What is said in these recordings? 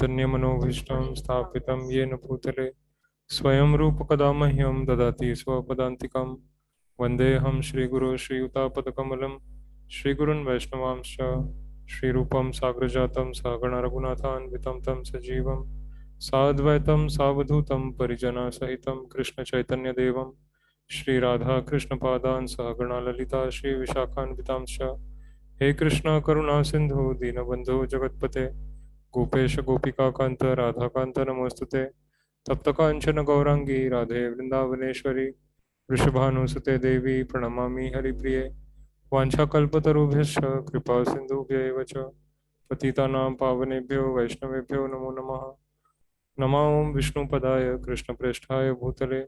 चैतन्यमनोभीष्टं स्थापितं येन भूतले स्वयं रूप कदा मह्यं ददाति स्वपदान्तिकं वन्देऽहं श्रीगुरो श्रीयुतापदकमलं श्रीगुरुन् वैष्णवांश्च श्रीरूपं साग्रजातं सहगण रघुनाथान्वितं तं सजीवं साद्वैतं सावधूतं परिजनसहितं कृष्णचैतन्यदेवं श्रीराधा कृष्णपादान् सहगणा ललिता श्रीविशाखान्वितांश्च हे कृष्ण करुणा सिंधु दीनबंधु जगतपते गोपेश गोपिकाकांत राधाकांत नमोस्तुते तप्त कांचन गौरांगी राधे वृंदावनेश्वरी वृषभानुसुते देवी प्रणमामि हरिप्रिये वाञ्छाकल्पतरुभ्यश्च कृपा सिन्धुभ्यैव च पतितानां पावनेभ्यो वैष्णवेभ्यो नमो नमः। नमो विष्णुपदाय कृष्णप्रेष्ठाय भूतले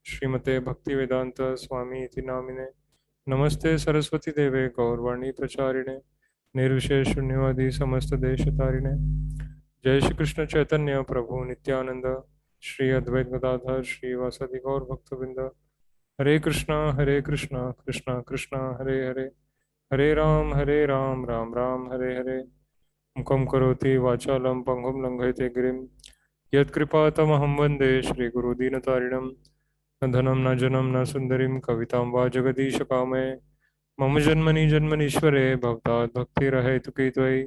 श्रीमते भक्तिवेदांत स्वामी इति नामिने नमस्ते सरस्वती देवे गौरवाणी प्रचारिणे निर्विशेष शून्यवादी समस्त देश तारिणे जय श्री कृष्ण चैतन्य प्रभु नित्यानंद श्री अद्वैत गदाधर श्रीवासदि गौर भक्तवृंद हरे कृष्णा कृष्णा कृष्णा हरे हरे हरे राम राम राम हरे हरे मुखं करोति वाचालं पंगुं लंघयते गिरिं यत्कृपातमहं वन्दे श्रीगुरुदीनतारिणं न धनं न जनं न सुन्दरीं कवितां वा जगदीशकामये मम जन्मनि जन्मनीश्वरे भवतात् भक्तिरहेतुकी त्वयि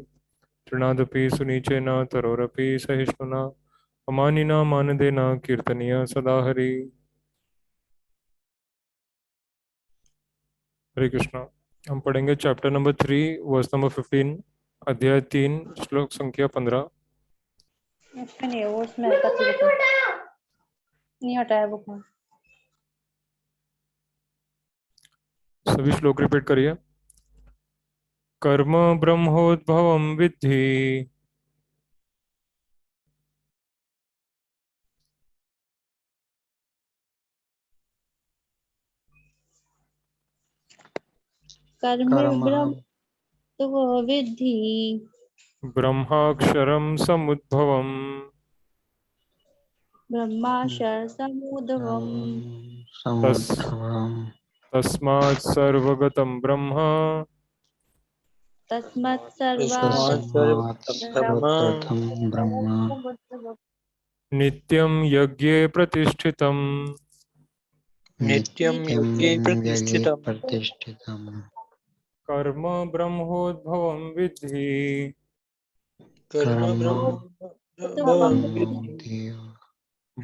तृणादपि सुनीचेन तरोरपि सहिष्णुना अमानिना मानदेन कीर्तनीय सदा हरि। हरे कृष्णा। हम पढ़ेंगे चैप्टर नंबर 3 वर्स नंबर 15 अध्याय 3 श्लोक संख्या 15। नहीं वो उसमें नहीं हटाया बुक में। सभी श्लोक रिपीट करिए। कर्म ब्रह्मोद्भवं विद्धि कर्म ब्रह्म तो विद्धि ब्रह्माक्षरं समुद्भवम् ब्रह्माक्षर समुद्भवम् तस्मात् सर्वगतं ब्रह्म तस्मात् सर्वप्रथम ब्रह्म नित्यं यज्ञे प्रतिष्ठितम् नित्यं यज्ञे प्रतिष्ठितम् कर्म ब्रह्मोद्भवं विद्धि कर्म ब्रह्मोद्भवं विद्धि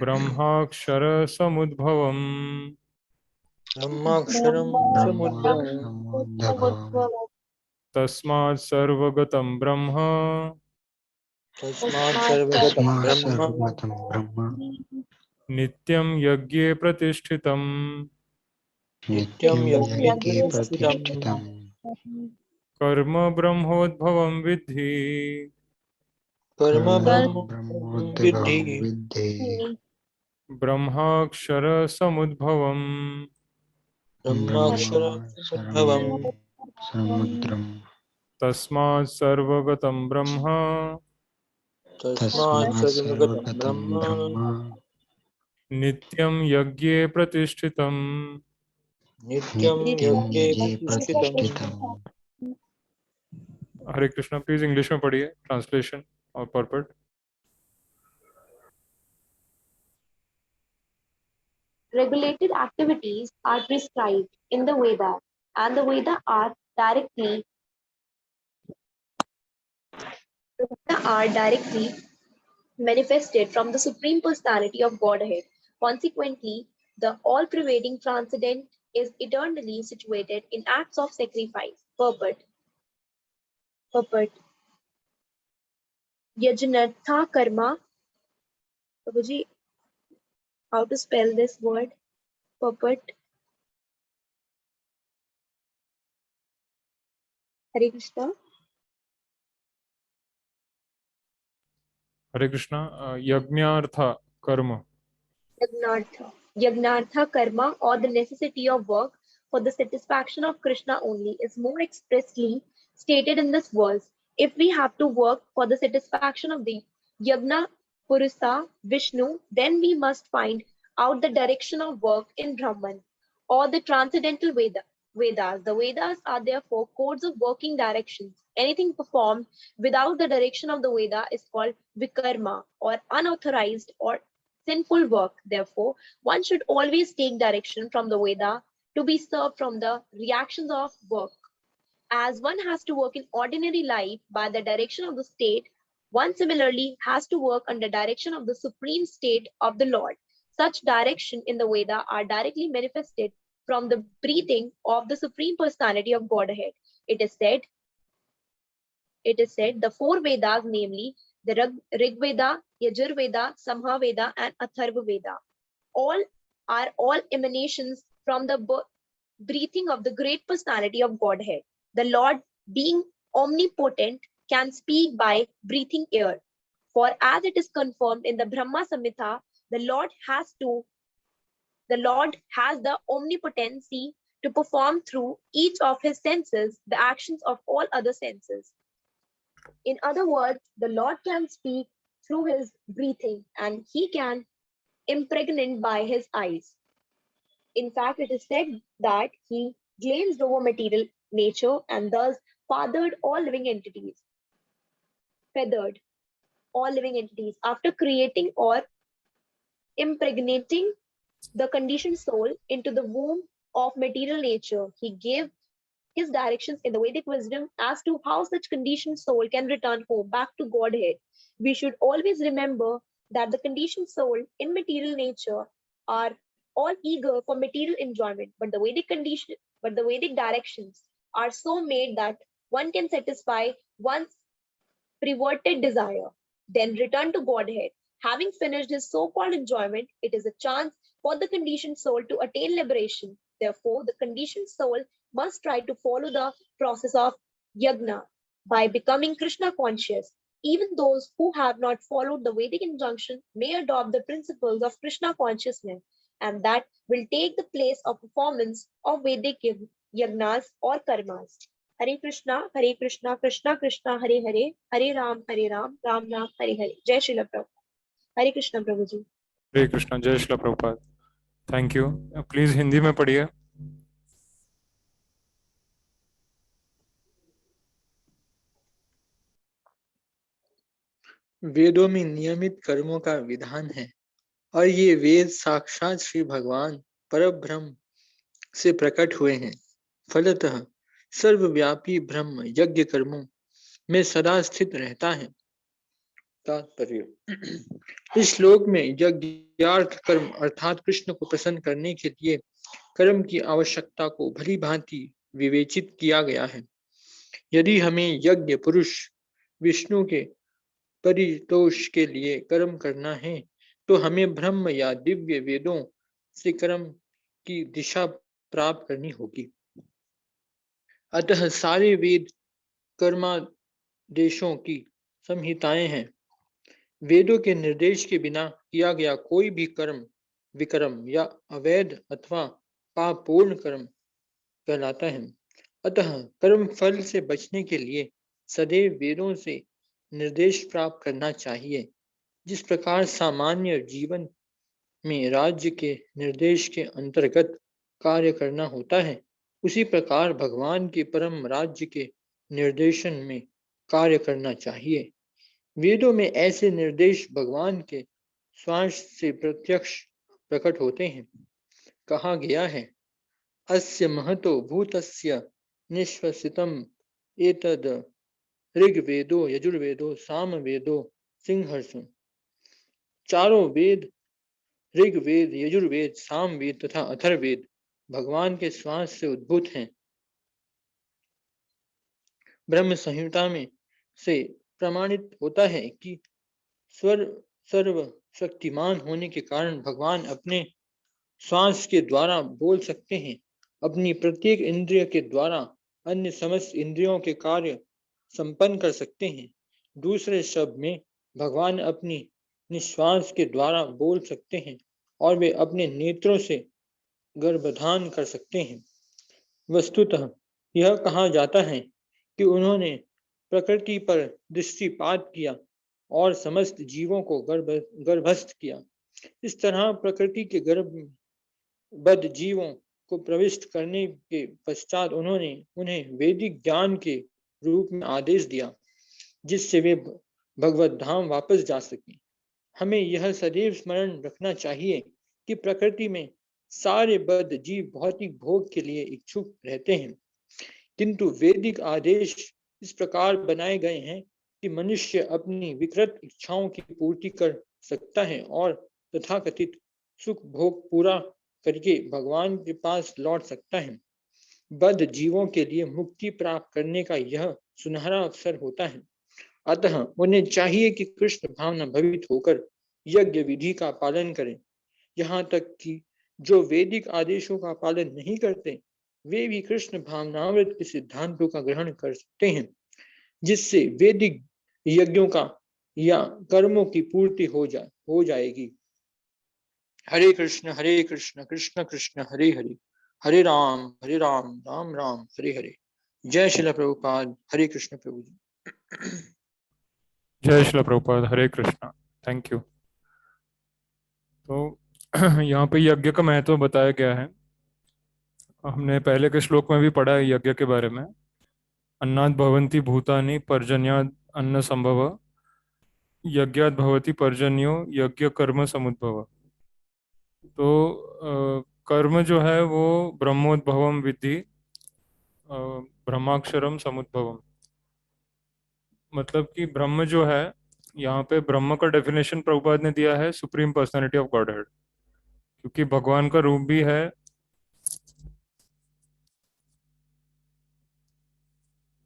ब्रह्माक्षर समुद्भवम् ब्रह्माक्षरं समुद्भवम् तस्मात् सर्वगतं ब्रह्म तस्मात् सर्वगतं ब्रह्म नित्यं यज्ञे प्रतिष्ठितम् नित्यं यज्ञे प्रतिष्ठितम् कर्म ब्रह्मोद्भवं विद्धि कर्म ब्रह्मोद्भवं विद्धि ब्रह्माक्षर समुद्भवम् ब्रह्माक्षरं समुद्रम् तस्मात् सर्वगतं ब्रह्म तस्मात् सर्वगतं ब्रह्म नित्यं यज्ञे प्रतिष्ठितम् नित्यं यज्ञे प्रतिष्ठितम्। हरे कृष्णा। प्लीज इंग्लिश में पढ़िए ट्रांसलेशन और पर्पट। Regulated activities are prescribed in the Veda, and the Veda are directly manifested from the Supreme Personality of Godhead. Consequently, the all-pervading transcendent is eternally situated in acts of sacrifice. Purport. Yajnartha karma. Prabhuji, how to spell this word? Purport. Hare Krishna. हरे कृष्णा। यज्ञार्थ कर्म Yagnartha karma, or the necessity of work for the satisfaction of Krishna only, is more expressly stated in this verse. If we have to work for the satisfaction of the Yagna Purusa Vishnu, then we must find out the direction of work in Brahman or the transcendental Vedas. The Vedas are therefore codes of working directions. Anything performed without the direction of the Veda is called vikarma, or unauthorized or sinful work. Therefore, one should always take direction from the Veda to be served from the reactions of work. As one has to work in ordinary life by the direction of the state, one similarly has to work under direction of the supreme state of the Lord. Such direction in the Veda are directly manifested from the breathing of the Supreme Personality of Godhead. It is said the four Vedas, namely the Rig Veda, Yajur Veda, Samha Veda, and Atharva Veda, all emanations from the breathing of the great personality of Godhead. The Lord, being omnipotent, can speak by breathing air. For as it is confirmed in the Brahma Samhita, the Lord has the omnipotency to perform through each of his senses the actions of all other senses. In other words, the Lord can speak through his breathing, and he can impregnate by his eyes. In fact, it is said that he glazed over material nature and thus feathered all living entities. After creating or impregnating the conditioned soul into the womb of material nature, he gave his directions in the Vedic wisdom as to how such conditioned soul can return home back to Godhead. We should always remember that the conditioned soul in material nature are all eager for material enjoyment, but the Vedic directions are so made that one can satisfy one's perverted desire, then return to Godhead. Having finished his so-called enjoyment, it is a chance for the conditioned soul to attain liberation. Therefore, the conditioned soul must try to follow the process of yagna by becoming Krishna conscious. Even those who have not followed the Vedic injunction may adopt the principles of Krishna consciousness, and that will take the place of performance of Vedic yagnas or karmas. Hare Krishna, Krishna Krishna, Hare Hare, Hare Ram, Ram Ram, Hare Hare. Jai Srila Prabhupada. Hare Krishna Prabhuji. हरे कृष्णा, जय Srila Prabhupada. Thank you. Please Hindi में पढ़िए. वेदों में नियमित कर्मों का विधान है और ये वेद साक्षात श्री भगवान परब्रह्म से प्रकट हुए हैं. फलतः सर्वव्यापी ब्रह्म यज्ञ कर्मों में सदा स्थित रहता है. तात्पर्य. इस श्लोक में यज्ञार्थ कर्म अर्थात कृष्ण को प्रसन्न करने के लिए कर्म की आवश्यकता को भली भांति विवेचित किया गया है. यदि हमें यज्ञ पुरुष विष्णु के परितोष के लिए कर्म करना है तो हमें ब्रह्म या दिव्य वेदों से कर्म की दिशा प्राप्त करनी होगी. अतः सारे वेद कर्मादेशों की संहिताएं हैं. वेदों के निर्देश के बिना किया गया कोई भी कर्म विकर्म या अवैध अथवा पापपूर्ण कर्म कहलाता है. अतः कर्म फल से बचने के लिए सदैव वेदों से निर्देश प्राप्त करना चाहिए. जिस प्रकार सामान्य जीवन में राज्य के निर्देश के अंतर्गत कार्य करना होता है, उसी प्रकार भगवान के परम राज्य के निर्देशन में कार्य करना चाहिए. वेदों में ऐसे निर्देश भगवान के श्वास से प्रत्यक्ष प्रकट होते हैं. कहा गया है, अस्य महतो भूतस्य निश्वसितम एतद ऋग्वेदो यजुर्वेदो सामवेदो सिंहर्षु. चारों वेद ऋग्वेद, यजुर्वेद, सामवेद तथा अथर्ववेद भगवान के श्वास से उद्भूत हैं. ब्रह्म संहिता में से प्रमाणित होता है कि सर्व शक्तिमान होने के कारण भगवान अपने श्वास के द्वारा बोल सकते हैं. अपनी प्रत्येक इंद्रिय के द्वारा अन्य समस्त इंद्रियों के कार्य संपन्न कर सकते हैं. दूसरे शब्द में भगवान अपनी निश्वास के द्वारा बोल सकते हैं और वे अपने नेत्रों से गर्भधान कर सकते हैं. वस्तुतः यह कहा जाता है कि उन्होंने प्रकृति पर दृष्टिपात किया और समस्त जीवों को गर्भस्थ किया. इस तरह प्रकृति के गर्भबद्ध जीवों को प्रविष्ट करने के पश्चात उन्होंने उन्हें वैदिक ज्ञान के रूप में आदेश दिया, जिससे वे भगवत धाम वापस जा सकें। हमें यह सदैव स्मरण रखना चाहिए कि प्रकृति में सारे बद्ध जीव भौतिक भोग के लिए इच्छुक रहते हैं, किंतु वैदिक आदेश इस प्रकार बनाए गए हैं कि मनुष्य अपनी विकृत इच्छाओं की पूर्ति कर सकता है और तथाकथित सुख भोग पूरा करके भगवान के पास लौट सकता है। बद्ध जीवों के लिए मुक्ति प्राप्त करने का यह सुनहरा अवसर होता है। अतः उन्हें चाहिए कि कृष्ण भावना भवित होकर यज्ञ विधि का पालन करें। यहाँ तक कि जो वैदिक आदेशों का पालन नहीं करते, वे भी कृष्ण भावनामृत के सिद्धांतों का ग्रहण कर सकते हैं, जिससे वैदिक यज्ञों का या कर्मों की पूर्ति हो जाएगी। हरे कृष्ण कृष्ण कृष्ण हरे हरे, हरे राम राम राम हरे हरे। जय श्रील प्रभुपाद। हरे कृष्ण प्रभु जी। जय श्रील प्रभुपाद। हरे कृष्णा। Thank you. तो यहाँ पे यज्ञ का महत्व बताया गया है। हमने पहले के श्लोक में भी पढ़ा है यज्ञ के बारे में। अन्नाद भवन्ति भूतानि पर्जन्याद अन्न संभव, यज्ञाद भवति पर्जन्यो यज्ञ कर्म समुद्भव। तो कर्म जो है वो ब्रह्मोद्भवम विद्धि ब्रह्माक्षरम समुद्भवम। मतलब कि ब्रह्म जो है, यहाँ पे ब्रह्म का डेफिनेशन प्रभुपाद ने दिया है सुप्रीम पर्सनालिटी ऑफ गॉडहेड, क्योंकि भगवान का रूप भी है,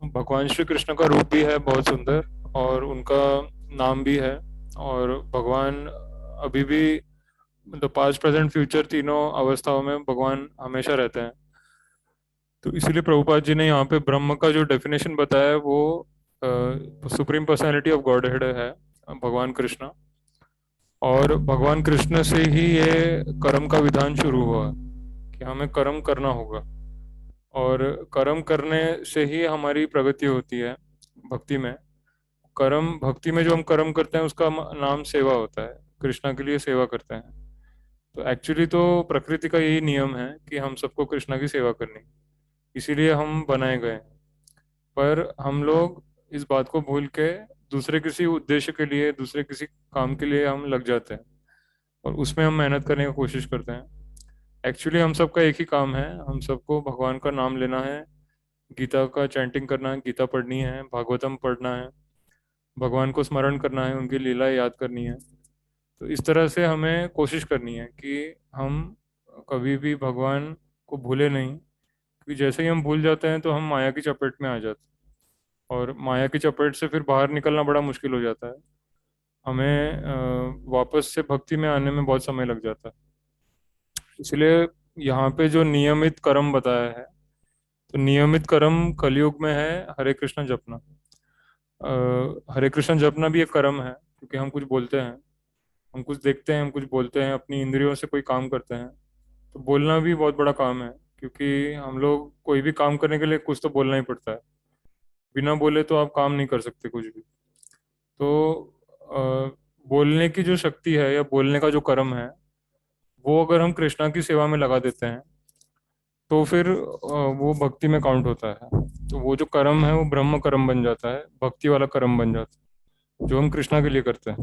भगवान श्री कृष्ण का रूप भी है बहुत सुंदर, और उनका नाम भी है। और भगवान अभी भी मतलब पास्ट प्रेजेंट फ्यूचर तीनों अवस्थाओं में भगवान हमेशा रहते हैं। तो इसीलिए प्रभुपाद जी ने यहाँ पे ब्रह्म का जो डेफिनेशन बताया है वो सुप्रीम पर्सनालिटी ऑफ गॉडहेड है, भगवान कृष्ण। और भगवान कृष्ण से ही ये कर्म का विधान शुरू हुआ कि हमें कर्म करना होगा, और कर्म करने से ही हमारी प्रगति होती है भक्ति में। कर्म भक्ति में जो हम कर्म करते हैं उसका नाम सेवा होता है, कृष्णा के लिए सेवा करते हैं। तो एक्चुअली तो प्रकृति का यही नियम है कि हम सबको कृष्णा की सेवा करनी, इसीलिए हम बनाए गए हैं। पर हम लोग इस बात को भूल के दूसरे किसी उद्देश्य के लिए, दूसरे किसी काम के लिए हम लग जाते हैं, और उसमें हम मेहनत करने की कोशिश करते हैं। एक्चुअली हम सबका एक ही काम है, हम सबको भगवान का नाम लेना है, गीता का चैंटिंग करना है, गीता पढ़नी है, भागवतम पढ़ना है, भगवान को स्मरण करना है, उनकी लीला याद करनी है। तो इस तरह से हमें कोशिश करनी है कि हम कभी भी भगवान को भूले नहीं, क्योंकि जैसे ही हम भूल जाते हैं तो हम माया की चपेट में आ जाते हैं, और माया की चपेट से फिर बाहर निकलना बड़ा मुश्किल हो जाता है। हमें वापस से भक्ति में आने में बहुत समय लग जाता है। इसलिए यहाँ पे जो नियमित कर्म बताया है, तो नियमित कर्म कलयुग में है हरे कृष्ण जपना। हरे कृष्ण जपना भी एक कर्म है, क्योंकि हम कुछ बोलते हैं, हम कुछ देखते हैं, हम कुछ बोलते हैं, अपनी इंद्रियों से कोई काम करते हैं। तो बोलना भी बहुत बड़ा काम है, क्योंकि हम लोग कोई भी काम करने के लिए कुछ तो बोलना ही पड़ता है। बिना बोले तो आप काम नहीं कर सकते कुछ भी। तो बोलने की जो शक्ति है या बोलने का जो कर्म है, वो अगर हम कृष्णा की सेवा में लगा देते हैं तो फिर वो भक्ति में काउंट होता है। तो वो जो कर्म है वो ब्रह्म कर्म बन जाता है, भक्ति वाला कर्म बन जाता है, जो हम कृष्णा के लिए करते हैं।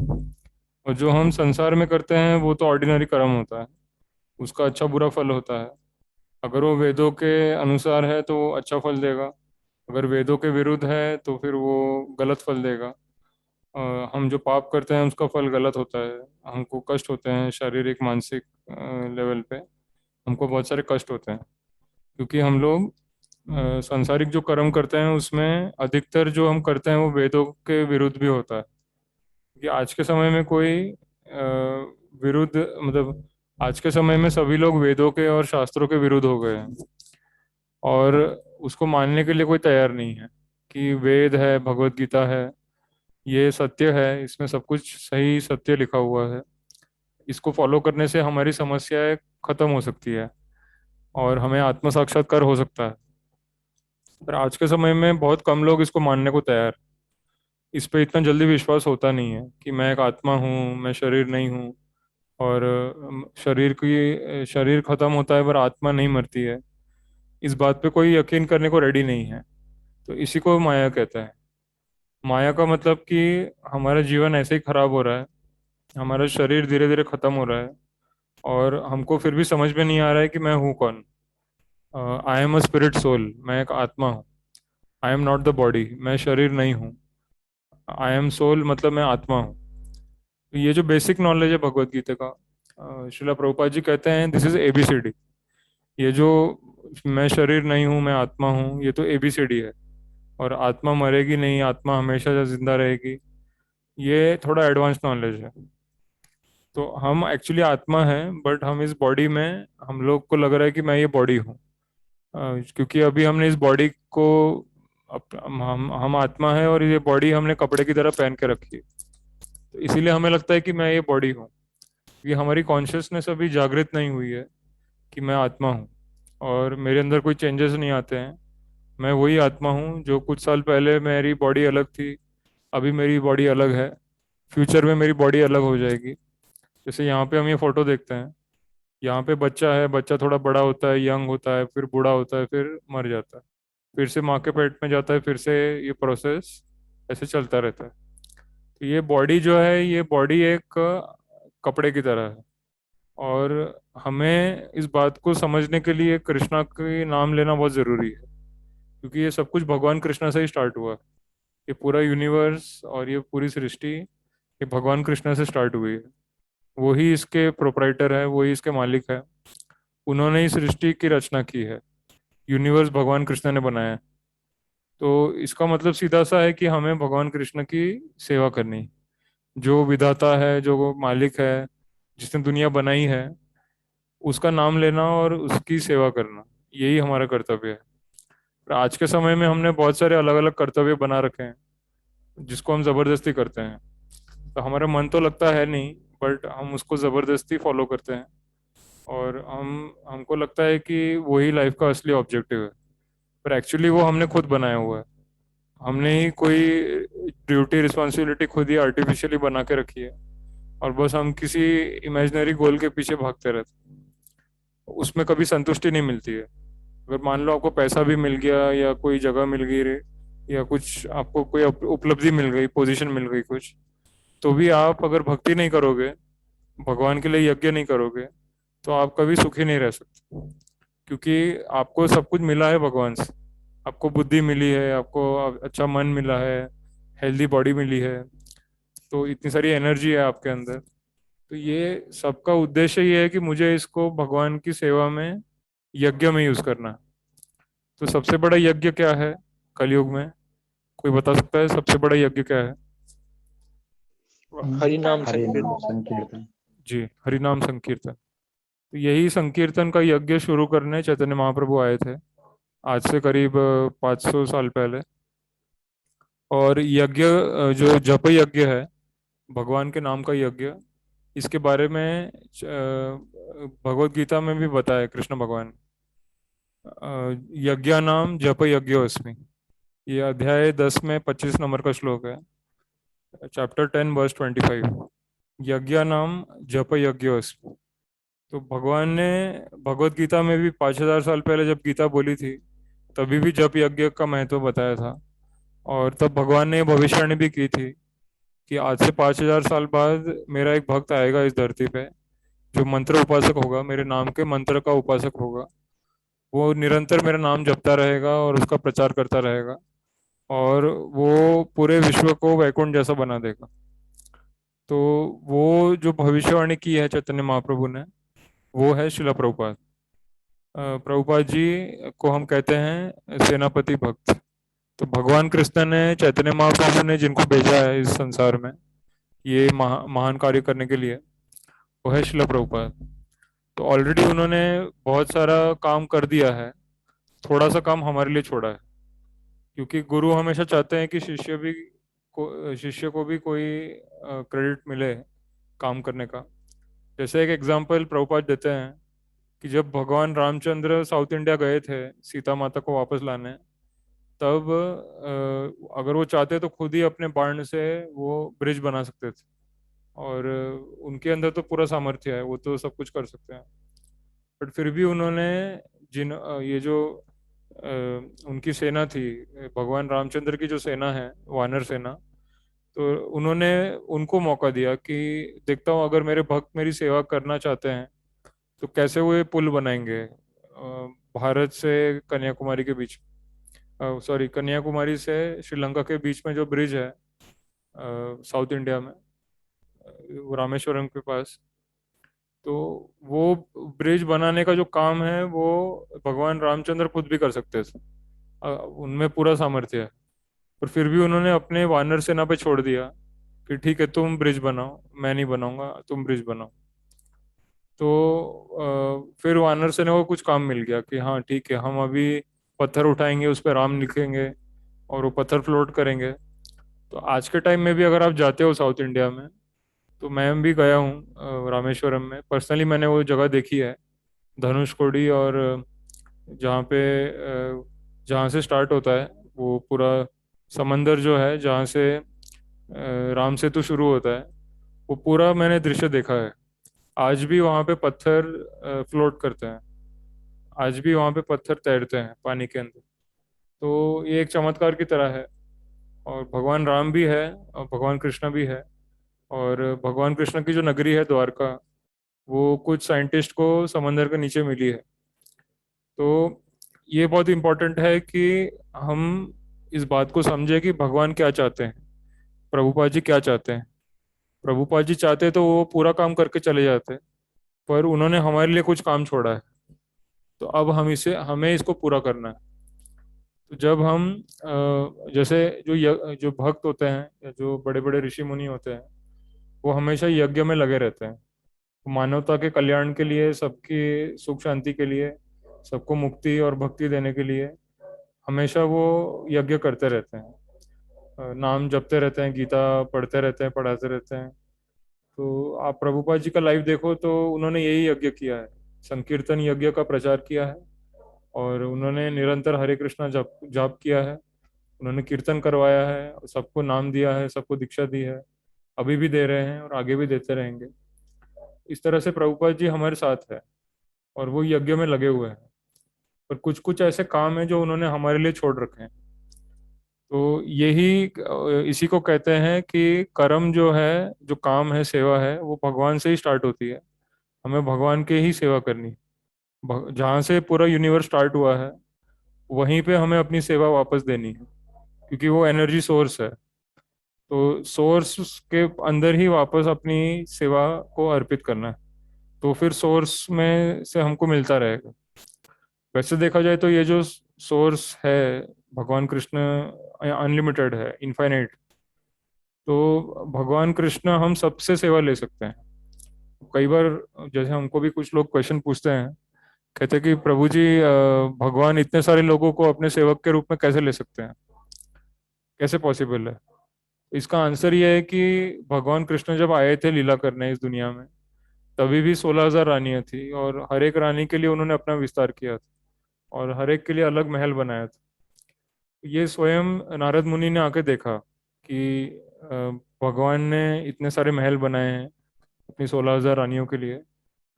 और जो हम संसार में करते हैं वो तो ऑर्डिनरी कर्म होता है, उसका अच्छा बुरा फल होता है। अगर वो वेदों के अनुसार है तो वो अच्छा फल देगा, अगर वेदों के विरुद्ध है तो फिर वो गलत फल देगा। हम जो पाप करते हैं उसका फल गलत होता है, हमको कष्ट होते हैं, शारीरिक मानसिक लेवल पे हमको बहुत सारे कष्ट होते हैं, क्योंकि हम लोग सांसारिक जो कर्म करते हैं उसमें अधिकतर जो हम करते हैं वो वेदों के विरुद्ध भी होता है। कि आज के समय में कोई विरुद्ध मतलब आज के समय में सभी लोग वेदों के और शास्त्रों के विरुद्ध हो गए हैं, और उसको मानने के लिए कोई तैयार नहीं है कि वेद है, भगवत गीता है, ये सत्य है, इसमें सब कुछ सही सत्य लिखा हुआ है, इसको फॉलो करने से हमारी समस्याएं खत्म हो सकती है और हमें आत्म साक्षात्कार हो सकता है। पर आज के समय में बहुत कम लोग इसको मानने को तैयार, इस पे इतना जल्दी विश्वास होता नहीं है कि मैं एक आत्मा हूँ, मैं शरीर नहीं हूँ, और शरीर खत्म होता है पर आत्मा नहीं मरती है। इस बात पे कोई यकीन करने को रेडी नहीं है। तो इसी को माया कहते हैं। माया का मतलब कि हमारा जीवन ऐसे ही खराब हो रहा है, हमारा शरीर धीरे धीरे खत्म हो रहा है, और हमको फिर भी समझ में नहीं आ रहा है कि मैं हूँ कौन। I am a spirit soul, मैं एक आत्मा हूँ। I am not the body, मैं शरीर नहीं हूँ। आई एम सोल मतलब मैं आत्मा हूँ। तो ये जो बेसिक नॉलेज है भगवत गीता का, श्रीला प्रभुपाद जी कहते हैं दिस इज एबीसीडी। ये जो मैं शरीर नहीं हूँ, मैं आत्मा हूँ, ये तो एबीसीडी है। और आत्मा मरेगी नहीं, आत्मा हमेशा जिंदा रहेगी, ये थोड़ा एडवांस नॉलेज है। तो हम एक्चुअली आत्मा हैं, बट हम इस बॉडी में, हम लोग को लग रहा है कि मैं ये बॉडी हूँ। क्योंकि अभी हमने इस बॉडी को हम आत्मा है, और ये बॉडी हमने कपड़े की तरह पहन के रखी है। तो इसीलिए हमें लगता है कि मैं ये बॉडी हूँ। ये हमारी कॉन्शियसनेस अभी जागृत नहीं हुई है कि मैं आत्मा हूँ, और मेरे अंदर कोई चेंजेस नहीं आते हैं। मैं वही आत्मा हूँ जो कुछ साल पहले मेरी बॉडी अलग थी, अभी मेरी बॉडी अलग है, फ्यूचर में मेरी बॉडी अलग हो जाएगी। जैसे यहाँ पे हम ये फोटो देखते हैं, यहाँ पे बच्चा है, बच्चा थोड़ा बड़ा होता है, यंग होता है, फिर बूढ़ा होता है, फिर मर जाता है, फिर से माँ के पेट में जाता है, फिर से ये प्रोसेस ऐसे चलता रहता है। तो ये बॉडी जो है, ये बॉडी एक कपड़े की तरह है। और हमें इस बात को समझने के लिए कृष्णा के नाम लेना बहुत ज़रूरी है, क्योंकि ये सब कुछ भगवान कृष्णा से ही स्टार्ट हुआ है। ये पूरा यूनिवर्स और ये पूरी सृष्टि, ये भगवान कृष्णा से स्टार्ट हुई है। वही इसके प्रोपराइटर है, वही इसके मालिक है। उन्होंने ही सृष्टि की रचना की है, यूनिवर्स भगवान कृष्ण ने बनाया है। तो इसका मतलब सीधा सा है कि हमें भगवान कृष्ण की सेवा करनी, जो विधाता है, जो वो मालिक है, जिसने दुनिया बनाई है, उसका नाम लेना और उसकी सेवा करना, यही हमारा कर्तव्य है। पर आज के समय में हमने बहुत सारे अलग अलग कर्तव्य बना रखे हैं, जिसको हम जबरदस्ती करते हैं। तो हमारा मन तो लगता है नहीं, बट हम उसको जबरदस्ती फॉलो करते हैं। और हमको लगता है कि वही लाइफ का असली ऑब्जेक्टिव है, पर एक्चुअली वो हमने खुद बनाया हुआ है। हमने ही कोई ड्यूटी रिस्पॉन्सिबिलिटी खुद ही आर्टिफिशियली बना के रखी है, और बस हम किसी इमेजिनरी गोल के पीछे भागते रहते हैं। उसमें कभी संतुष्टि नहीं मिलती है। अगर मान लो आपको पैसा भी मिल गया, या कोई जगह मिल गई रे, या कुछ आपको कोई उपलब्धि मिल गई, पोजीशन मिल गई कुछ, तो भी आप अगर भक्ति नहीं करोगे, भगवान के लिए यज्ञ नहीं करोगे, तो आप कभी सुखी नहीं रह सकते। क्योंकि आपको सब कुछ मिला है भगवान से। आपको बुद्धि मिली है, आपको अच्छा मन मिला है, हेल्दी बॉडी मिली है, तो इतनी सारी एनर्जी है आपके अंदर। तो ये सबका उद्देश्य ये है कि मुझे इसको भगवान की सेवा में, यज्ञ में यूज करना है। तो सबसे बड़ा यज्ञ क्या है कलयुग में? कोई बता सकता है सबसे बड़ा यज्ञ क्या है? हरि नाम हरि संकीर्तन। नाम संकीर्तन। जी, हरिनाम संकीर्तन। तो यही संकीर्तन का यज्ञ शुरू करने चैतन्य महाप्रभु आए थे, आज से करीब 500 साल पहले। और यज्ञ, जो जप यज्ञ है, भगवान के नाम का यज्ञ, इसके बारे में भगवत गीता में भी बताया कृष्ण भगवान। यज्ञ नाम जप यज्ञोस्मि, ये अध्याय 10 में 25 नंबर का श्लोक है, चैप्टर 10 वर्स 25। यज्ञ नाम जप यज्ञोस्मि। तो भगवान ने भगवत गीता में भी 5000 साल पहले जब गीता बोली थी, तभी भी जप यज्ञ का महत्व बताया था। और तब भगवान ने भविष्यवाणी भी की थी कि आज से 5000 साल बाद मेरा एक भक्त आएगा इस धरती पे, जो मंत्र उपासक होगा, मेरे नाम के मंत्र का उपासक होगा। वो निरंतर मेरा नाम जपता रहेगा और उसका प्रचार करता रहेगा, और वो पूरे विश्व को वैकुंठ जैसा बना देगा। तो वो जो भविष्यवाणी की है चैतन्य महाप्रभु ने, वो है शिला प्रभुपाद। प्रभुपाद जी को हम कहते हैं सेनापति भक्त। तो भगवान कृष्ण ने, चैतन्य महाप्रभु ने जिनको भेजा है इस संसार में ये महान कार्य करने के लिए, वो है शिला प्रभुपाद। तो ऑलरेडी उन्होंने बहुत सारा काम कर दिया है, थोड़ा सा काम हमारे लिए छोड़ा है। क्योंकि गुरु हमेशा चाहते हैं कि शिष्य को भी कोई क्रेडिट मिले काम करने का। जैसे एक एग्जांपल प्रभुपाद देते हैं कि जब भगवान रामचंद्र साउथ इंडिया गए थे सीता माता को वापस लाने, तब अगर वो चाहते तो खुद ही अपने बाण से वो ब्रिज बना सकते थे, और उनके अंदर तो पूरा सामर्थ्य है, वो तो सब कुछ कर सकते हैं। बट फिर भी उन्होंने ये जो उनकी सेना थी, भगवान रामचंद्र की जो सेना है, वानर सेना, तो उन्होंने उनको मौका दिया कि देखता हूँ अगर मेरे भक्त मेरी सेवा करना चाहते हैं तो कैसे वो ये पुल बनाएंगे भारत से कन्याकुमारी के बीच, सॉरी कन्याकुमारी से श्रीलंका के बीच में जो ब्रिज है साउथ इंडिया में, वो रामेश्वरम के पास। तो वो ब्रिज बनाने का जो काम है वो भगवान रामचंद्र खुद भी कर सकते थे, उनमें पूरा सामर्थ्य है, पर फिर भी उन्होंने अपने वानर सेना पे छोड़ दिया कि ठीक है तुम ब्रिज बनाओ, मैं नहीं बनाऊंगा, तुम ब्रिज बनाओ। तो फिर वानर सेना को कुछ काम मिल गया कि हाँ ठीक है, हम अभी पत्थर उठाएंगे, उस पर राम लिखेंगे और वो पत्थर फ्लोट करेंगे। तो आज के टाइम में भी अगर आप जाते हो साउथ इंडिया में, तो मैं भी गया हूँ रामेश्वरम में, पर्सनली मैंने वो जगह देखी है, धनुषकोडी, और जहाँ पे जहाँ से स्टार्ट होता है वो पूरा समंदर जो है, जहाँ से राम सेतु शुरू होता है, वो पूरा मैंने दृश्य देखा है। आज भी वहाँ पे पत्थर फ्लोट करते हैं, आज भी वहाँ पे पत्थर तैरते हैं पानी के अंदर। तो ये एक चमत्कार की तरह है, और भगवान राम भी है और भगवान कृष्ण भी है। और भगवान कृष्ण की जो नगरी है द्वारका, वो कुछ साइंटिस्ट को समंदर के नीचे मिली है। तो ये बहुत इम्पोर्टेंट है कि हम इस बात को समझे कि भगवान क्या चाहते हैं, प्रभुपाद जी क्या चाहते हैं। प्रभुपाद जी चाहते तो वो पूरा काम करके चले जाते, पर उन्होंने हमारे लिए कुछ काम छोड़ा है, तो अब हमें इसको पूरा करना है। तो जब हम जैसे जो भक्त होते हैं या जो बड़े बड़े ऋषि मुनि होते हैं, वो हमेशा यज्ञ में लगे रहते हैं, मानवता के कल्याण के लिए, सबकी सुख शांति के लिए, सबको मुक्ति और भक्ति देने के लिए हमेशा वो यज्ञ करते रहते हैं, नाम जपते रहते हैं, गीता पढ़ते रहते हैं, पढ़ाते रहते हैं। तो आप प्रभुपाद जी का लाइव देखो तो उन्होंने यही यज्ञ किया है, संकीर्तन यज्ञ का प्रचार किया है, और उन्होंने निरंतर हरे कृष्णा जप जाप किया है, उन्होंने कीर्तन करवाया है, और सबको नाम दिया है, सबको दीक्षा दी है, अभी भी दे रहे हैं और आगे भी देते रहेंगे। इस तरह से प्रभुपाद जी हमारे साथ है और वो यज्ञ में लगे हुए हैं, पर कुछ कुछ ऐसे काम है जो उन्होंने हमारे लिए छोड़ रखे हैं। तो यही इसी को कहते हैं कि कर्म जो है, जो काम है, सेवा है, वो भगवान से ही स्टार्ट होती है। हमें भगवान के ही सेवा करनी है। जहाँ से पूरा यूनिवर्स स्टार्ट हुआ है, वहीं पे हमें अपनी सेवा वापस देनी है, क्योंकि वो एनर्जी सोर्स है। तो सोर्स के अंदर ही वापस अपनी सेवा को अर्पित करना है, तो फिर सोर्स में से हमको मिलता रहेगा। वैसे देखा जाए तो ये जो सोर्स है भगवान कृष्ण, अनलिमिटेड है, इनफाइनाइट। तो भगवान कृष्ण हम सबसे सेवा ले सकते हैं। कई बार जैसे हमको भी कुछ लोग क्वेश्चन पूछते हैं, कहते हैं कि प्रभु जी भगवान इतने सारे लोगों को अपने सेवक के रूप में कैसे ले सकते हैं, कैसे पॉसिबल है। इसका आंसर ये है कि भगवान कृष्ण जब आए थे लीला करने इस दुनिया में, तभी भी 16,000 रानियां थी, और हर एक रानी के लिए उन्होंने अपना विस्तार किया था, और हर एक के लिए अलग महल बनाया था। ये स्वयं नारद मुनि ने आके देखा कि अ, भगवान ने इतने सारे महल बनाए हैं अपनी 16,000 रानियों के लिए,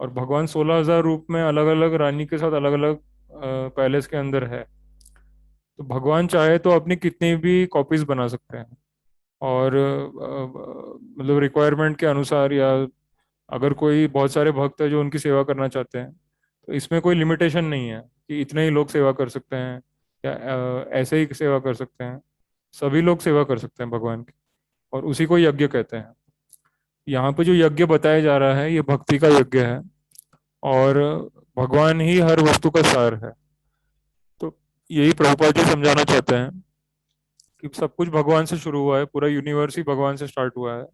और भगवान 16,000 रूप में अलग अलग रानी के साथ अलग अलग पैलेस के अंदर है। तो भगवान चाहे तो अपनी कितनी भी कॉपीज बना सकते हैं, और मतलब रिक्वायरमेंट के अनुसार, या अगर कोई बहुत सारे भक्त है जो उनकी सेवा करना चाहते हैं, तो इसमें कोई लिमिटेशन नहीं है कि इतने ही लोग सेवा कर सकते हैं या ऐसे ही सेवा कर सकते हैं। सभी लोग सेवा कर सकते हैं भगवान की, और उसी को यज्ञ कहते हैं। यहाँ पे जो यज्ञ बताया जा रहा है ये भक्ति का यज्ञ है, और भगवान ही हर वस्तु का सार है। तो यही प्रभुपाद जी समझाना चाहते हैं कि सब कुछ भगवान से शुरू हुआ है, पूरा यूनिवर्स ही भगवान से स्टार्ट हुआ है,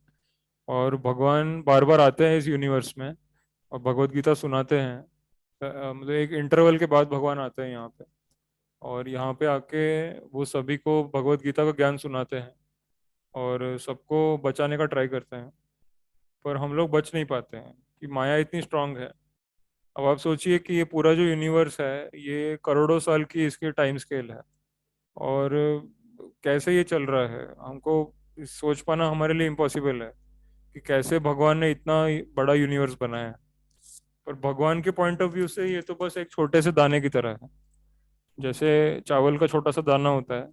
और भगवान बार बार आते हैं इस यूनिवर्स में और भगवत गीता सुनाते हैं। मतलब एक इंटरवल के बाद भगवान आते हैं यहाँ पे, और यहाँ पे आके वो सभी को भगवत गीता का ज्ञान सुनाते हैं और सबको बचाने का ट्राई करते हैं, पर हम लोग बच नहीं पाते हैं कि माया इतनी स्ट्रांग है। अब आप सोचिए कि ये पूरा जो यूनिवर्स है, ये करोड़ों साल की इसकी टाइम स्केल है, और कैसे ये चल रहा है हमको सोच पाना हमारे लिए इम्पॉसिबल है कि कैसे भगवान ने इतना बड़ा यूनिवर्स बनाया है। पर भगवान के पॉइंट ऑफ व्यू से ये तो बस एक छोटे से दाने की तरह है। जैसे चावल का छोटा सा दाना होता है,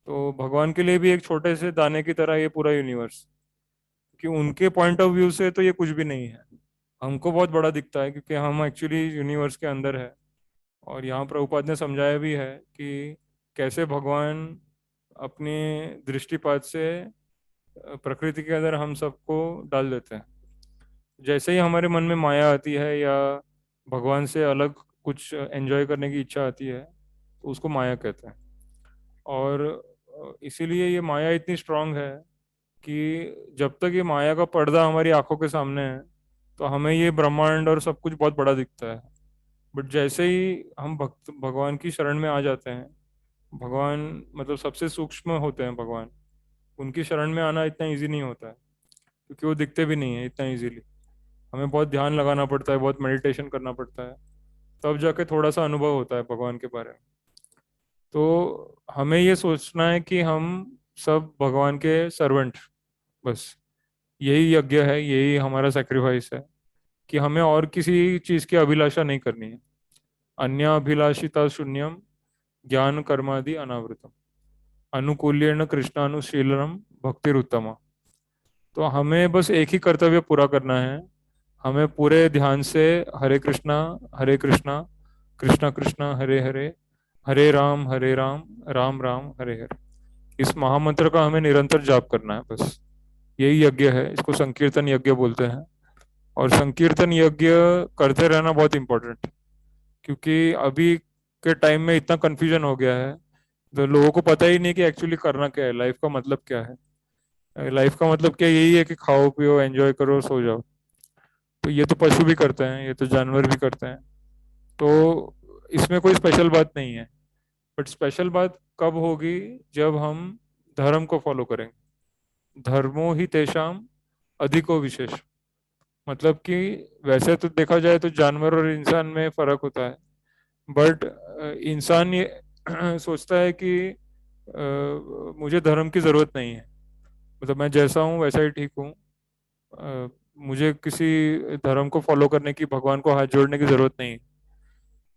तो भगवान के लिए भी एक छोटे से दाने की तरह ये पूरा यूनिवर्स, कि उनके पॉइंट ऑफ व्यू से तो ये कुछ भी नहीं है। हमको बहुत बड़ा दिखता है क्योंकि हम एक्चुअली यूनिवर्स के अंदर है। और यहाँ प्रभुपाद ने समझाया भी है कि कैसे भगवान अपने दृष्टिपात से प्रकृति के अंदर हम सबको डाल देते हैं। जैसे ही हमारे मन में माया आती है या भगवान से अलग कुछ एंजॉय करने की इच्छा आती है, तो उसको माया कहते हैं। और इसीलिए ये माया इतनी स्ट्रांग है कि जब तक ये माया का पर्दा हमारी आंखों के सामने है, तो हमें ये ब्रह्मांड और सब कुछ बहुत बड़ा दिखता है। बट जैसे ही हम भक्त भगवान की शरण में आ जाते हैं, भगवान मतलब सबसे सूक्ष्म होते हैं भगवान, उनकी शरण में आना इतना इजी नहीं होता है, क्योंकि वो दिखते भी नहीं है इतना इजीली। हमें बहुत ध्यान लगाना पड़ता है, बहुत मेडिटेशन करना पड़ता है, तब जाके थोड़ा सा अनुभव होता है भगवान के बारे में। तो हमें ये सोचना है कि हम सब भगवान के सर्वेंट, बस यही यज्ञ है, यही हमारा सेक्रीफाइस है, कि हमें और किसी चीज की अभिलाषा नहीं करनी है। अन्य अभिलाषिता शून्यम ज्ञान कर्मादि अनावृतम अनुकूल्येन कृष्णानुशीलनम भक्तिरुत्तमा। तो हमें बस एक ही कर्तव्य पूरा करना है। हमें पूरे ध्यान से हरे कृष्णा कृष्णा कृष्णा हरे हरे हरे राम राम राम हरे हरे, इस महामंत्र का हमें निरंतर जाप करना है। बस यही यज्ञ है, इसको संकीर्तन यज्ञ बोलते हैं। और संकीर्तन यज्ञ करते रहना बहुत इंपॉर्टेंट है, क्योंकि अभी के टाइम में इतना कंफ्यूजन हो गया है, तो लोगों को पता ही नहीं कि एक्चुअली करना क्या है, लाइफ का मतलब क्या है। लाइफ का मतलब क्या यही है कि खाओ पियो एंजॉय करो सो जाओ। तो ये तो पशु भी करते हैं, ये तो जानवर भी करते हैं, तो इसमें कोई स्पेशल बात नहीं है। बट स्पेशल बात कब होगी, जब हम धर्म को फॉलो करेंगे। धर्मो ही तेषाम अधिको विशेष, मतलब कि वैसे तो देखा जाए तो जानवर और इंसान में फर्क होता है, बट इंसान ये सोचता है कि मुझे धर्म की जरूरत नहीं है, मतलब मैं जैसा हूँ वैसा ही ठीक हूँ। अ, मुझे किसी धर्म को फॉलो करने की, भगवान को हाथ जोड़ने की जरूरत नहीं है।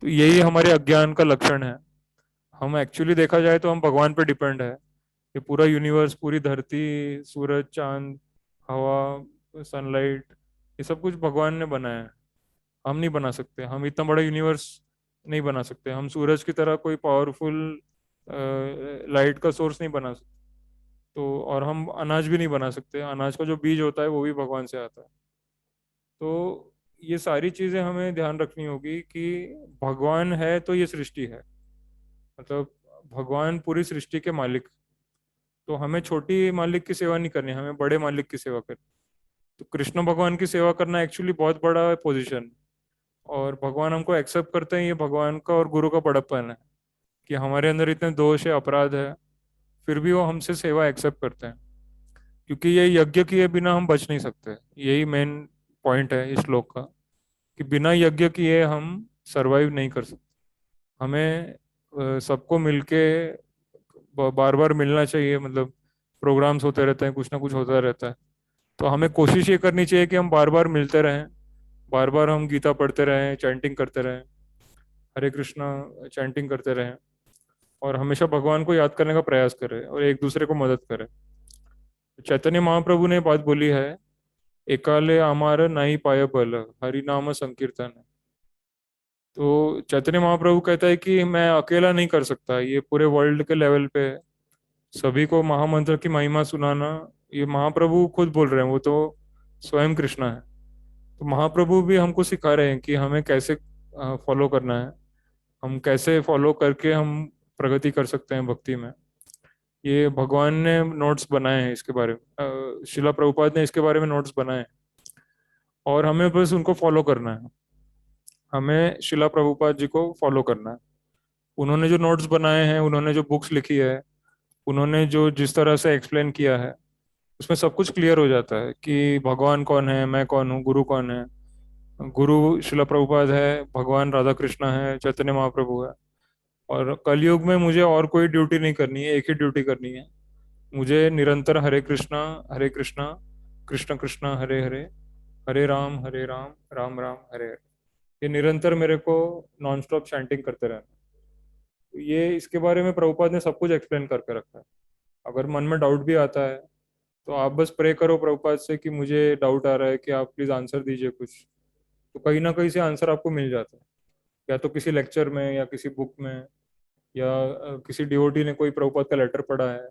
तो यही हमारे अज्ञान का लक्षण है। हम एक्चुअली देखा जाए तो हम भगवान पे डिपेंड है। ये पूरा यूनिवर्स, पूरी धरती, सूरज चांद हवा सनलाइट, ये सब कुछ भगवान ने बनाया है। हम नहीं बना सकते, हम इतना बड़ा यूनिवर्स नहीं बना सकते। हम सूरज की तरह कोई पावरफुल लाइट का सोर्स नहीं बना सकते। तो और हम अनाज भी नहीं बना सकते, अनाज का जो बीज होता है वो भी भगवान से आता है। तो ये सारी चीजें हमें ध्यान रखनी होगी कि भगवान है तो ये सृष्टि है, मतलब भगवान पूरी सृष्टि के मालिक। तो हमें छोटी मालिक की सेवा नहीं करनी, हमें बड़े मालिक की सेवा करनी। तो कृष्ण भगवान की सेवा करना एक्चुअली बहुत बड़ा पोजीशन, और भगवान हमको एक्सेप्ट करते हैं, ये भगवान का और गुरु का बड़प्पन है कि हमारे अंदर इतने दोष है, अपराध है, फिर भी वो हमसे सेवा एक्सेप्ट करते हैं। क्योंकि ये यज्ञ किए बिना हम बच नहीं सकते, यही मेन पॉइंट है इस श्लोक का, कि बिना यज्ञ किए हम सरवाइव नहीं कर सकते। हमें सबको मिलके बार बार मिलना चाहिए, मतलब प्रोग्राम्स होते रहते हैं, कुछ ना कुछ होता रहता है। तो हमें कोशिश ये करनी चाहिए कि हम बार बार मिलते रहें, बार बार हम गीता पढ़ते रहें, चैंटिंग करते रहें, हरे कृष्णा चैंटिंग करते रहें, और हमेशा भगवान को याद करने का प्रयास करें और एक दूसरे को मदद करें। चैतन्य महाप्रभु ने बात बोली है, एकाले अमार नहीं पाय बल हरि नाम संकीर्तन। तो चैतन्य महाप्रभु कहता है कि मैं अकेला नहीं कर सकता, ये पूरे वर्ल्ड के लेवल पे सभी को महामंत्र की महिमा सुनाना, ये महाप्रभु खुद बोल रहे हैं, वो तो स्वयं कृष्णा है। तो महाप्रभु भी हमको सिखा रहे हैं कि हमें कैसे फॉलो करना है, हम कैसे फॉलो करके हम प्रगति कर सकते हैं भक्ति में। ये भगवान ने नोट्स बनाए हैं इसके बारे में, शिला प्रभुपाद ने इसके बारे में नोट्स बनाए हैं, और हमें बस उनको फॉलो करना है। हमें शिला प्रभुपाद जी को फॉलो करना है। उन्होंने जो नोट्स बनाए हैं, उन्होंने जो बुक्स लिखी है, उन्होंने जो जिस तरह से एक्सप्लेन किया है, उसमें सब कुछ क्लियर हो जाता है कि भगवान कौन है, मैं कौन हूँ, गुरु कौन है। गुरु शिला प्रभुपाद है, भगवान राधा कृष्णा है, चैतन्य महाप्रभु है। और कलयुग में मुझे और कोई ड्यूटी नहीं करनी है, एक ही ड्यूटी करनी है। मुझे निरंतर हरे कृष्णा कृष्ण कृष्ण हरे हरे हरे राम राम हरे हरे, ये निरंतर मेरे को नॉन स्टॉप चैंटिंग करते रहना। ये इसके बारे में प्रभुपाद ने सब कुछ एक्सप्लेन करके रखा है। अगर मन में डाउट भी आता है तो आप बस प्रे करो प्रभुपाद से कि मुझे डाउट आ रहा है, कि आप प्लीज आंसर दीजिए कुछ, तो कहीं ना कहीं से आंसर आपको मिल जाता है, या तो किसी लेक्चर में या किसी बुक में, या किसी डिवोटी ने कोई प्रभुपाद का लेटर पढ़ा है,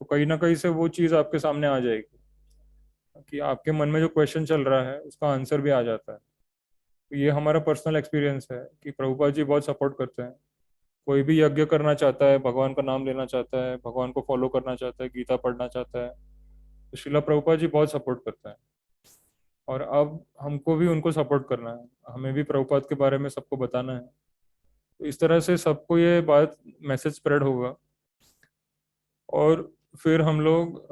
तो कहीं ना कहीं से वो चीज़ आपके सामने आ जाएगी कि आपके मन में जो क्वेश्चन चल रहा है उसका आंसर भी आ जाता है। तो ये हमारा पर्सनल एक्सपीरियंस है कि प्रभुपाद जी बहुत सपोर्ट करते हैं। कोई भी यज्ञ करना चाहता है, भगवान का नाम लेना चाहता है, भगवान को फॉलो करना चाहता है, गीता पढ़ना चाहता है, तो शिला प्रभुपाद जी बहुत सपोर्ट करते हैं। और अब हमको भी उनको सपोर्ट करना है, हमें भी प्रभुपाद के बारे में सबको बताना है। तो इस तरह से सबको ये बात मैसेज स्प्रेड होगा, और फिर हम लोग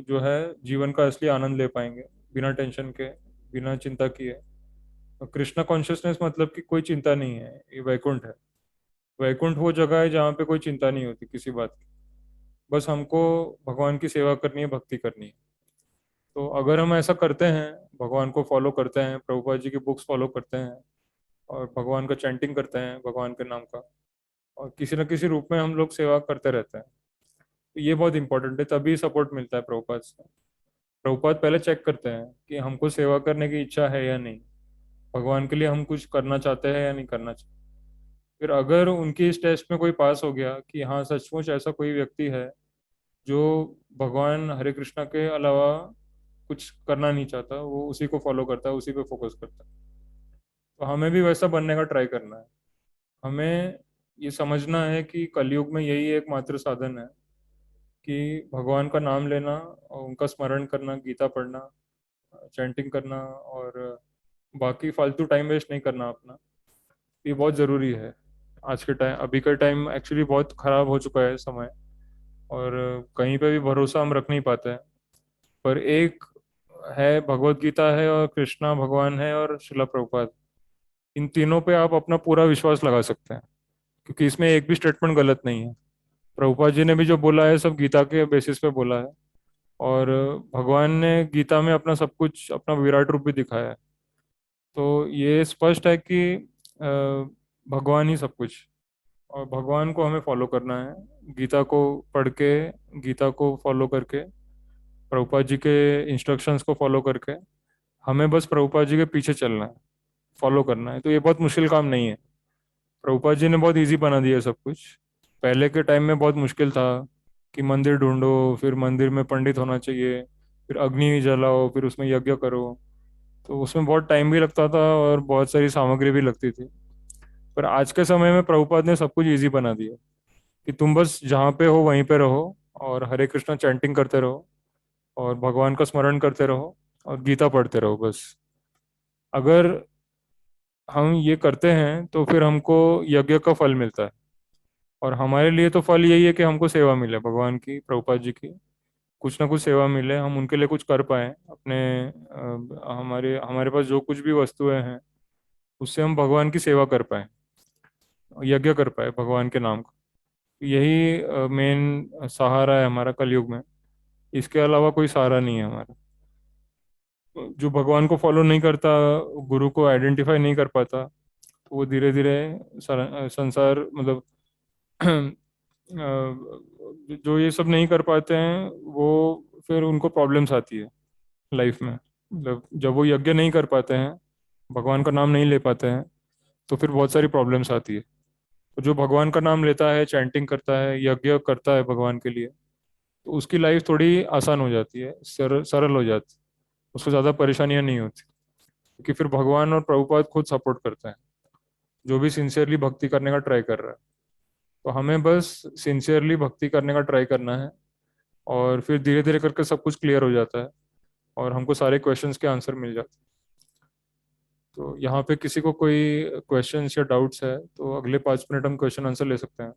जो है जीवन का असली आनंद ले पाएंगे, बिना टेंशन के, बिना चिंता किए। तो कृष्णा कॉन्शियसनेस मतलब कि कोई चिंता नहीं है, ये वैकुंठ है। वैकुंठ वो जगह है जहाँ पे कोई चिंता नहीं होती किसी बात की, बस हमको भगवान की सेवा करनी है, भक्ति करनी है। तो अगर हम ऐसा करते हैं, भगवान को फॉलो करते हैं, प्रभुपाद जी की बुक्स फॉलो करते हैं, और भगवान का चैंटिंग करते हैं भगवान के नाम का, और किसी न किसी रूप में हम लोग सेवा करते रहते हैं, तो ये बहुत इंपॉर्टेंट है, तभी सपोर्ट मिलता है प्रभुपाद से। प्रभुपाद पहले चेक करते हैं कि हमको सेवा करने की इच्छा है या नहीं, भगवान के लिए हम कुछ करना चाहते हैं या नहीं करना चाहते। फिर अगर उनकी इस टेस्ट में कोई पास हो गया कि हाँ सचमुच ऐसा कोई व्यक्ति है जो भगवान हरे कृष्णा के अलावा कुछ करना नहीं चाहता, वो उसी को फॉलो करता है, उसी पे फोकस करता है, तो हमें भी वैसा बनने का ट्राई करना है। हमें ये समझना है कि कलयुग में यही एकमात्र साधन है कि भगवान का नाम लेना और उनका स्मरण करना, गीता पढ़ना, चैंटिंग करना, और बाकी फालतू टाइम वेस्ट नहीं करना अपना, ये बहुत ज़रूरी है। आज के टाइम, अभी का टाइम एक्चुअली बहुत ख़राब हो चुका है समय, और कहीं पे भी भरोसा हम रख नहीं पाते हैं। पर एक है, भगवत गीता है, और कृष्णा भगवान है, और शिला प्रभुपाद, इन तीनों पे आप अपना पूरा विश्वास लगा सकते हैं, क्योंकि इसमें एक भी स्टेटमेंट गलत नहीं है। प्रभुपाद जी ने भी जो बोला है सब गीता के बेसिस पे बोला है, और भगवान ने गीता में अपना सब कुछ, अपना विराट रूप भी दिखाया है। तो ये स्पष्ट है कि भगवान ही सब कुछ, और भगवान को हमें फॉलो करना है, गीता को पढ़ के, गीता को फॉलो करके, प्रभुपाद जी के इंस्ट्रक्शंस को फॉलो करके हमें बस प्रभुपाद जी के पीछे चलना है, फॉलो करना है। तो ये बहुत मुश्किल काम नहीं है, प्रभुपाद जी ने बहुत इजी बना दिया सब कुछ। पहले के टाइम में बहुत मुश्किल था कि मंदिर ढूंढो, फिर मंदिर में पंडित होना चाहिए, फिर अग्नि जलाओ, फिर उसमें यज्ञ करो, तो उसमें बहुत टाइम भी लगता था और बहुत सारी सामग्री भी लगती थी। पर आज के समय में प्रभुपाद ने सब कुछ इजी बना दिया कि तुम बस जहाँ पे हो वहीं पे रहो, और हरे कृष्णा चैंटिंग करते रहो, और भगवान का स्मरण करते रहो, और गीता पढ़ते रहो बस। अगर हम ये करते हैं तो फिर हमको यज्ञ का फल मिलता है, और हमारे लिए तो फल यही है कि हमको सेवा मिले भगवान की, प्रभुपाद जी की, कुछ ना कुछ सेवा मिले, हम उनके लिए कुछ कर पाए अपने, हमारे हमारे पास जो कुछ भी वस्तुएं हैं उससे हम भगवान की सेवा कर पाए, यज्ञ कर पाए भगवान के नाम का। यही मेन सहारा है हमारा कलयुग में, इसके अलावा कोई सहारा नहीं है हमारा। जो भगवान को फॉलो नहीं करता, गुरु को आइडेंटिफाई नहीं कर पाता, तो वो धीरे धीरे संसार मतलब जो ये सब नहीं कर पाते हैं वो, फिर उनको प्रॉब्लम्स आती है लाइफ में। मतलब जब वो यज्ञ नहीं कर पाते हैं, भगवान का नाम नहीं ले पाते हैं, तो फिर बहुत सारी प्रॉब्लम्स आती है। तो जो भगवान का नाम लेता है, चैंटिंग करता है, यज्ञ करता है भगवान के लिए, तो उसकी लाइफ थोड़ी आसान हो जाती है, सरल हो जाती है, उसको ज़्यादा परेशानियां नहीं होती, क्योंकि फिर भगवान और प्रभुपाद खुद सपोर्ट करते हैं जो भी सिंसियरली भक्ति करने का ट्राई कर रहा है। तो हमें बस सिंसियरली भक्ति करने का ट्राई करना है, और फिर धीरे धीरे करके सब कुछ क्लियर हो जाता है, और हमको सारे क्वेश्चंस के आंसर मिल जाते हैं। तो यहाँ पे किसी को कोई क्वेश्चंस या डाउट्स है तो अगले 5 मिनट हम क्वेश्चन आंसर ले सकते हैं।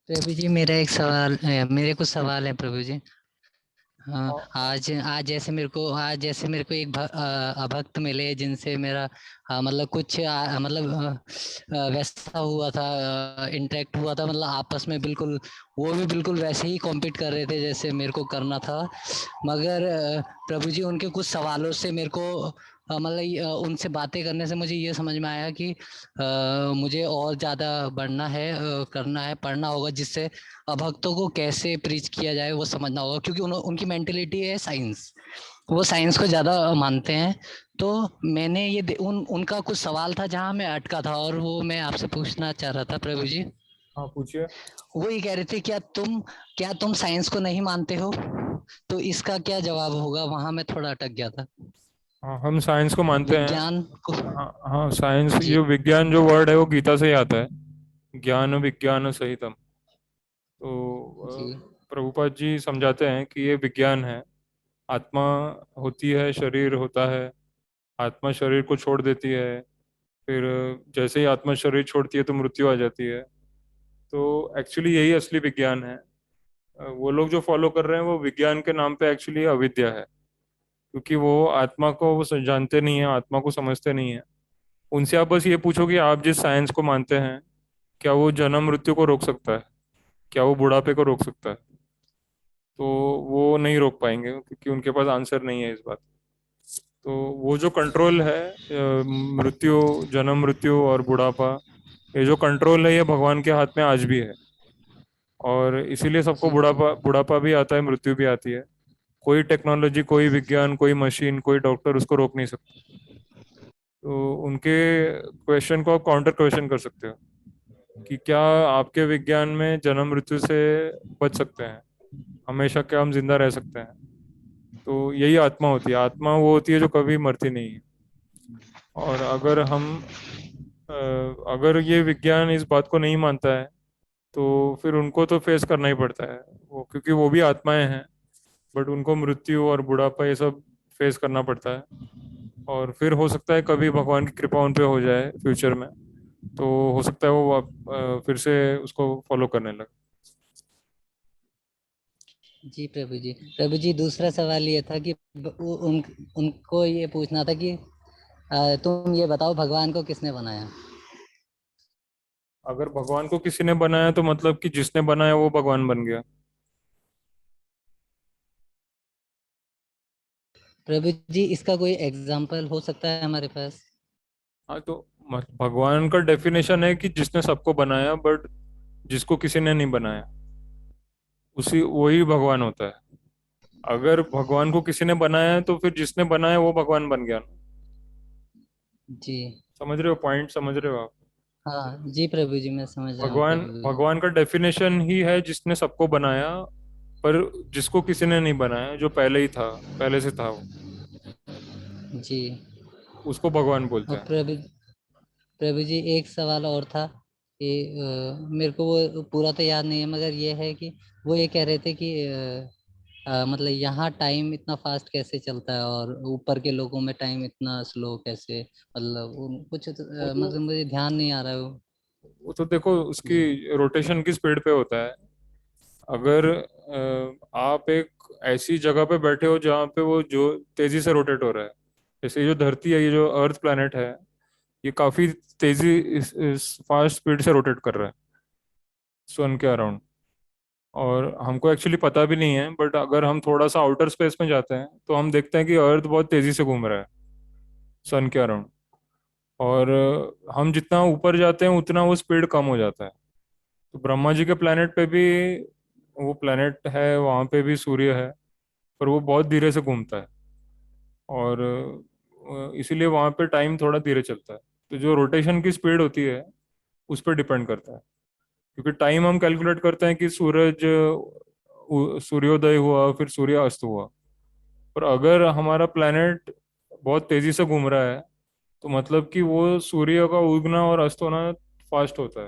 प्रभु जी मेरा एक सवाल मेरे कुछ सवाल है प्रभु जी। हाँ, आज आज जैसे मेरे को एक भक्त मिले जिनसे मेरा मतलब कुछ वैसा हुआ था, इंटरेक्ट हुआ था, मतलब आपस में बिल्कुल वो भी बिल्कुल वैसे ही कॉम्पीट कर रहे थे जैसे मेरे को करना था। मगर प्रभु जी उनके कुछ सवालों से मेरे को मतलब उनसे बातें करने से मुझे ये समझ में आया कि मुझे और ज़्यादा बढ़ना है, करना है, पढ़ना होगा, जिससे अभक्तों को कैसे प्रीच किया जाए वो समझना होगा, क्योंकि उनकी मेंटेलिटी है साइंस, वो साइंस को ज़्यादा मानते हैं। तो मैंने उनका कुछ सवाल था जहाँ मैं अटका था, और वो मैं आपसे पूछना चाह रहा था प्रभु जी। हाँ पूछिए। वो ये कह रहे थे, क्या तुम साइंस को नहीं मानते हो? तो इसका क्या जवाब होगा? वहां मैं थोड़ा अटक गया था। हाँ हम साइंस को मानते हैं। विज्ञान को। हाँ हाँ, साइंस, जी। ये विज्ञान जो वर्ड है वो गीता से ही आता है, ज्ञान विज्ञान सहितम। जी। तो प्रभुपाद जी समझाते हैं कि ये विज्ञान है। आत्मा होती है, शरीर होता है, आत्मा शरीर को छोड़ देती है, फिर जैसे ही आत्मा शरीर छोड़ती है तो मृत्यु आ जाती है। तो एक्चुअली यही असली विज्ञान है। वो लोग जो फॉलो कर रहे हैं वो विज्ञान के नाम पे एक्चुअली अविद्या है, क्योंकि वो आत्मा को वो जानते नहीं है, आत्मा को समझते नहीं है। उनसे आप बस ये पूछो कि आप जिस साइंस को मानते हैं, क्या वो जन्म मृत्यु को रोक सकता है, क्या वो बुढ़ापे को रोक सकता है? तो वो नहीं रोक पाएंगे, क्योंकि उनके पास आंसर नहीं है इस बात। तो वो जो कंट्रोल है, मृत्यु, जन्म मृत्यु और बुढ़ापा, ये जो कंट्रोल है ये भगवान के हाथ में आज भी है। और इसीलिए सबको जी बुढ़ापा बुढ़ापा भी आता है, मृत्यु भी आती है। कोई टेक्नोलॉजी, कोई विज्ञान, कोई मशीन, कोई डॉक्टर उसको रोक नहीं सकता। तो उनके क्वेश्चन को आप काउंटर क्वेश्चन कर सकते हो कि क्या आपके विज्ञान में जन्म मृत्यु से बच सकते हैं, हमेशा क्या हम जिंदा रह सकते हैं? तो यही आत्मा होती है। आत्मा वो होती है जो कभी मरती नहीं है। और अगर ये विज्ञान इस बात को नहीं मानता है, तो फिर उनको तो फेस करना ही पड़ता है, वो क्योंकि वो भी आत्माएं हैं, बट उनको मृत्यु और बुढ़ापा ये सब फेस करना पड़ता है। और फिर हो सकता है कभी भगवान की कृपा उन पे हो जाए फ्यूचर में, तो हो सकता है वो फिर से उसको फॉलो करने लगे। जी प्रभु जी, दूसरा सवाल ये था कि उनको ये पूछना था कि तुम ये बताओ, भगवान को किसने बनाया? अगर भगवान को किसी ने बनाया तो मतलब कि जिसने बनाया वो भगवान बन गया। प्रभु जी, इसका कोई एग्जाम्पल हो सकता है हमारे पास? हाँ तो भगवान का डेफिनेशन है कि जिसने सबको बनाया, बट जिसको किसी ने नहीं बनाया उसी वही भगवान होता है। अगर भगवान को किसी ने बनाया है तो फिर जिसने बनाया वो भगवान बन गया ना। जी। समझ रहे हो पॉइंट, समझ रहे हो आप? हाँ जी प्रभु जी, मैं समझ रहा हूँ भगवान प्रभु जी। भगवान का डेफिनेशन ही है जिसने सबको बनाया, पर जिसको किसी ने नहीं बनाया, जो पहले ही था, पहले से था वो, जी। उसको भगवान बोलते और हैं। प्रभु जी, एक सवाल और था कि मेरे को वो पूरा तो याद नहीं है, मगर ये है कि वो ये कह रहे थे कि मतलब यहाँ टाइम इतना फास्ट कैसे चलता है, और ऊपर के लोगों में टाइम इतना स्लो कैसे? मतलब कुछ वो तो मतलब मुझे ध्यान नहीं आ रहा है वो। वो तो देखो उसकी जी। रोटेशन की स्पीड पे होता है। अगर आप एक ऐसी जगह पे बैठे हो जहाँ पे वो जो तेजी से रोटेट हो रहा है, जैसे ये जो धरती है, ये जो अर्थ प्लैनेट है, ये काफी तेजी, इस फास्ट स्पीड से रोटेट कर रहा है सन के अराउंड। और हमको एक्चुअली पता भी नहीं है, बट अगर हम थोड़ा सा आउटर स्पेस में जाते हैं तो हम देखते हैं कि अर्थ बहुत तेजी से घूम रहा है सन के अराउंड। और हम जितना ऊपर जाते हैं उतना वो स्पीड कम हो जाता है। तो ब्रह्मा जी के प्लेनेट पे भी, वो प्लेनेट है वहाँ पे भी सूर्य है, पर वो बहुत धीरे से घूमता है। और इसीलिए वहाँ पे टाइम थोड़ा धीरे चलता है। तो जो रोटेशन की स्पीड होती है उस पर डिपेंड करता है, क्योंकि टाइम हम कैलकुलेट करते हैं कि सूर्योदय हुआ फिर सूर्य अस्त हुआ। पर अगर हमारा प्लेनेट बहुत तेजी से घूम रहा है तो मतलब कि वो सूर्य का उगना और अस्त होना फास्ट होता है।